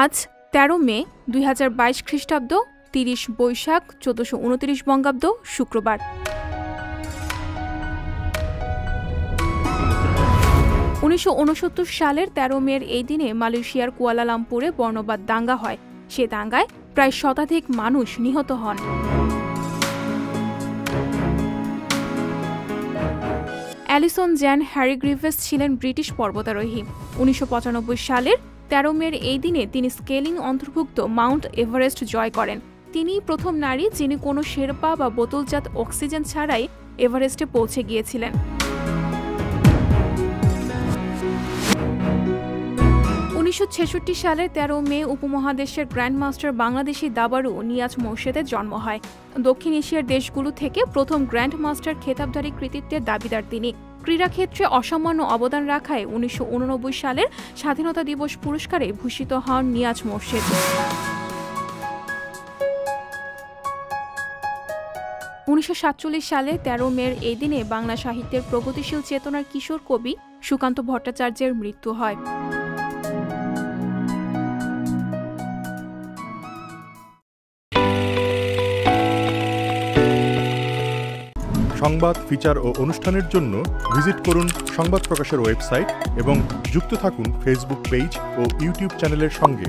আজ ১৩ মে ২০২২ খ্রিস্টাব্দ ৩০ বৈশাখ ১৪২৯ বঙ্গাব্দ শুক্রবার। ১৯৬৯ সালের ১৩ মের এই দিনে মালয়েশিয়ার কুয়ালালামপুরে বর্ণবাদ দাঙ্গা হয়। সে দাঙ্গায় প্রায় শতাধিক মানুষ নিহত হন। অ্যালিসন জ্যান হ্যারি গ্রিভেস ছিলেন ব্রিটিশ পর্বতারোহী। ১৯৯৫ সালের ১৩ মের এই দিনে তিনি স্কেলিং অন্তর্ভুক্ত মাউন্ট এভারেস্ট জয় করেন। তিনিই প্রথম নারী যিনি কোনো শেরপা বা বোতলজাত অক্সিজেন ছাড়াই এভারেস্টে পৌঁছে গিয়েছিলেন। ১৯৬৬ সালের ১৩ মে উপমহাদেশের গ্র্যান্ডমাস্টার বাংলাদেশি দাবাড়ু নিয়াজ মোর্শেদের জন্ম হয়। দক্ষিণ এশিয়ার দেশগুলো থেকে প্রথম গ্র্যান্ডমাস্টার খেতাবধারী কৃতিত্বের দাবিদার তিনি। ক্রীড়াক্ষেত্রে অসামান্য অবদান রাখায় ১৯৮৯ সালের স্বাধীনতা দিবস পুরস্কারে ভূষিত হন নিয়াজ মোর্শেদ। ১৯৪৭ সালে ১৩ মের এই দিনে বাংলা সাহিত্যের প্রগতিশীল চেতনার কিশোর কবি সুকান্ত ভট্টাচার্যের মৃত্যু হয়। সংবাদ, ফিচার ও অনুষ্ঠানের জন্য ভিজিট করুন সংবাদ প্রকাশের ওয়েবসাইট এবং যুক্ত থাকুন ফেসবুক পেজ ও ইউটিউব চ্যানেলের সঙ্গে।